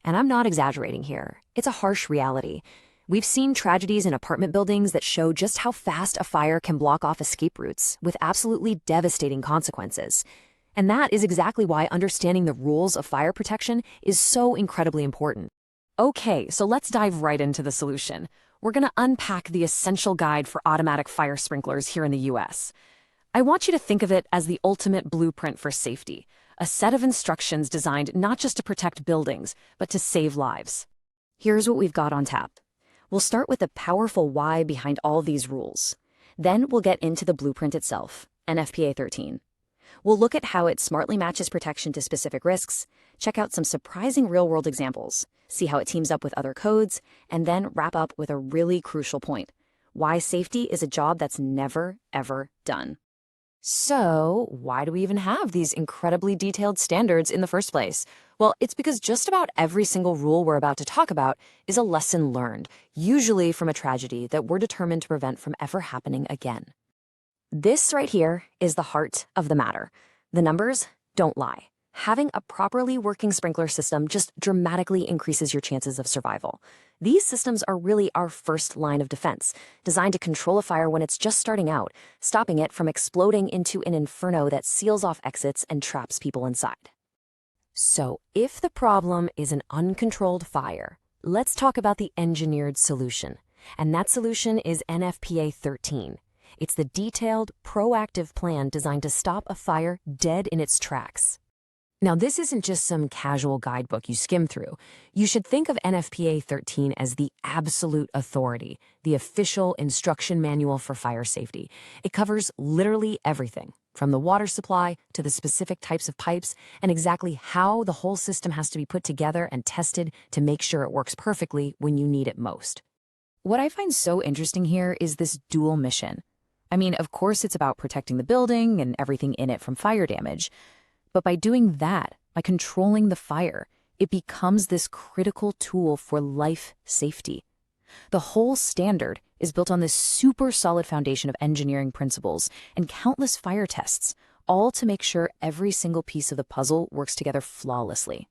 And I'm not exaggerating here. It's a harsh reality. We've seen tragedies in apartment buildings that show just how fast a fire can block off escape routes with absolutely devastating consequences. And that is exactly why understanding the rules of fire protection is so incredibly important. Okay, so let's dive right into the solution. We're going to unpack the essential guide for automatic fire sprinklers here in the US. I want you to think of it as the ultimate blueprint for safety, a set of instructions designed not just to protect buildings, but to save lives. Here's what we've got on tap. We'll start with the powerful why behind all these rules. Then we'll get into the blueprint itself, NFPA 13. We'll look at how it smartly matches protection to specific risks, check out some surprising real-world examples, see how it teams up with other codes, and then wrap up with a really crucial point: why safety is a job that's never, ever done. So, why do we even have these incredibly detailed standards in the first place? Well, it's because just about every single rule we're about to talk about is a lesson learned, usually from a tragedy that we're determined to prevent from ever happening again. This right here is the heart of the matter. The numbers don't lie. Having a properly working sprinkler system just dramatically increases your chances of survival. These systems are really our first line of defense, designed to control a fire when it's just starting out, stopping it from exploding into an inferno that seals off exits and traps people inside. So, if the problem is an uncontrolled fire, let's talk about the engineered solution. And that solution is NFPA 13. It's the detailed, proactive plan designed to stop a fire dead in its tracks. Now, this isn't just some casual guidebook you skim through. You should think of NFPA 13 as the absolute authority, the official instruction manual for fire safety. It covers literally everything, from the water supply to the specific types of pipes, and exactly how the whole system has to be put together and tested to make sure it works perfectly when you need it most. What I find so interesting here is this dual mission. I mean, of course it's about protecting the building and everything in it from fire damage. But by doing that, by controlling the fire, it becomes this critical tool for life safety. The whole standard is built on this super solid foundation of engineering principles and countless fire tests, all to make sure every single piece of the puzzle works together flawlessly.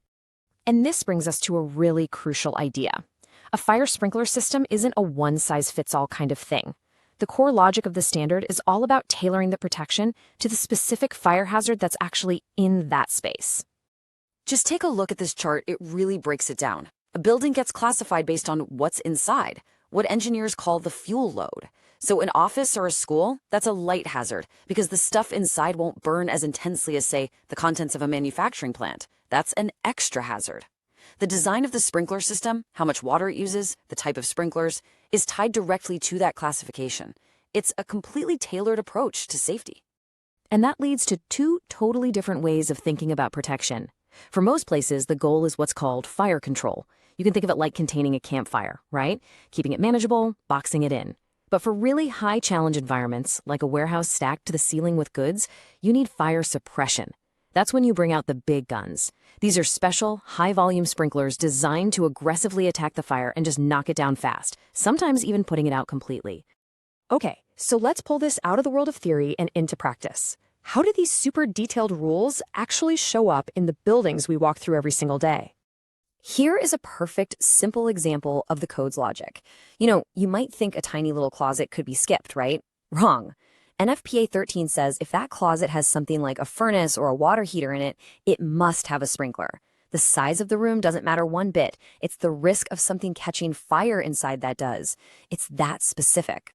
And this brings us to a really crucial idea. A fire sprinkler system isn't a one-size-fits-all kind of thing. The core logic of the standard is all about tailoring the protection to the specific fire hazard that's actually in that space. Just take a look at this chart. It really breaks it down. A building gets classified based on what's inside, what engineers call the fuel load. So an office or a school, that's a light hazard because the stuff inside won't burn as intensely as, say, the contents of a manufacturing plant. That's an extra hazard. The design of the sprinkler system, how much water it uses, the type of sprinklers, is tied directly to that classification. It's a completely tailored approach to safety. And that leads to two totally different ways of thinking about protection. For most places, the goal is what's called fire control. You can think of it like containing a campfire, right? Keeping it manageable, boxing it in. But for really high-challenge environments, like a warehouse stacked to the ceiling with goods, you need fire suppression. That's when you bring out the big guns. These are special, high-volume sprinklers designed to aggressively attack the fire and just knock it down fast, sometimes even putting it out completely. Okay, so let's pull this out of the world of theory and into practice. How do these super detailed rules actually show up in the buildings we walk through every single day? Here is a perfect, simple example of the code's logic. You might think a tiny little closet could be skipped, right? Wrong. NFPA 13 says if that closet has something like a furnace or a water heater in it, it must have a sprinkler. The size of the room doesn't matter one bit. It's the risk of something catching fire inside that does. It's that specific.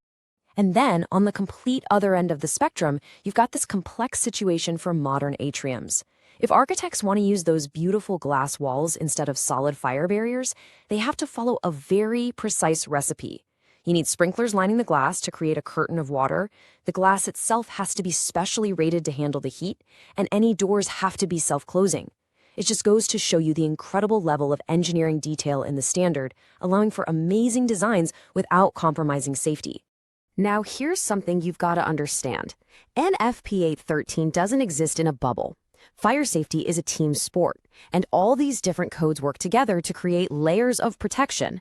And then, on the complete other end of the spectrum, you've got this complex situation for modern atriums. If architects want to use those beautiful glass walls instead of solid fire barriers, they have to follow a very precise recipe. You need sprinklers lining the glass to create a curtain of water. The glass itself has to be specially rated to handle the heat, and any doors have to be self-closing. It just goes to show you the incredible level of engineering detail in the standard, allowing for amazing designs without compromising safety. Now, here's something you've got to understand. NFPA 13 doesn't exist in a bubble. Fire safety is a team sport, and all these different codes work together to create layers of protection.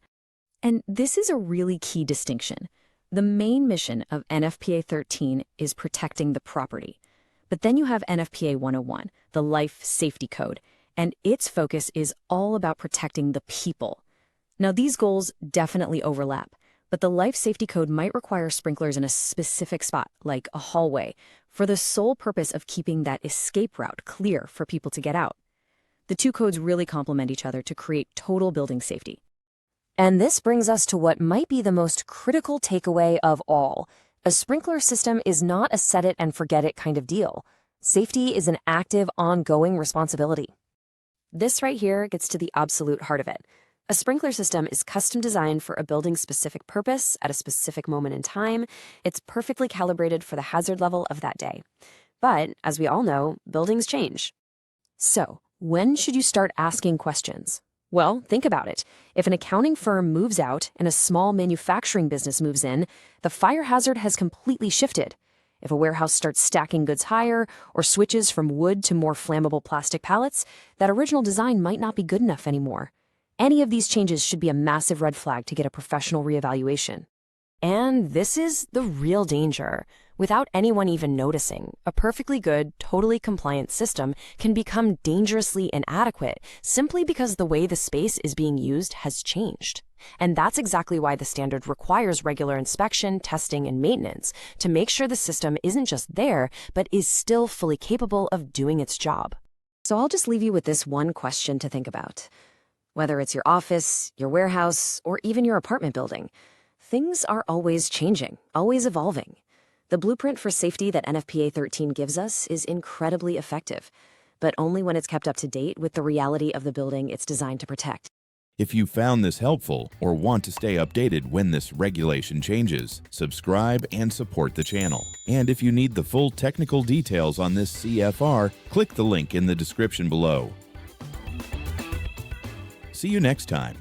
And this is a really key distinction. The main mission of NFPA 13 is protecting the property. But then you have NFPA 101, the Life Safety Code, and its focus is all about protecting the people. Now, these goals definitely overlap, but the life safety code might require sprinklers in a specific spot, like a hallway, for the sole purpose of keeping that escape route clear for people to get out. The two codes really complement each other to create total building safety. And this brings us to what might be the most critical takeaway of all. A sprinkler system is not a set it and forget it kind of deal. Safety is an active, ongoing responsibility. This right here gets to the absolute heart of it. A sprinkler system is custom designed for a building's specific purpose at a specific moment in time. It's perfectly calibrated for the hazard level of that day. But, as we all know, buildings change. So, when should you start asking questions? Well, think about it. If an accounting firm moves out and a small manufacturing business moves in, the fire hazard has completely shifted. If a warehouse starts stacking goods higher or switches from wood to more flammable plastic pallets, that original design might not be good enough anymore. Any of these changes should be a massive red flag to get a professional reevaluation. And this is the real danger. Without anyone even noticing, a perfectly good, totally compliant system can become dangerously inadequate simply because the way the space is being used has changed. And that's exactly why the standard requires regular inspection, testing, and maintenance to make sure the system isn't just there, but is still fully capable of doing its job. So I'll just leave you with this one question to think about. Whether it's your office, your warehouse, or even your apartment building, things are always changing, always evolving. The blueprint for safety that NFPA 13 gives us is incredibly effective, but only when it's kept up to date with the reality of the building it's designed to protect. If you found this helpful or want to stay updated when this regulation changes, subscribe and support the channel. And if you need the full technical details on this CFR, click the link in the description below. See you next time.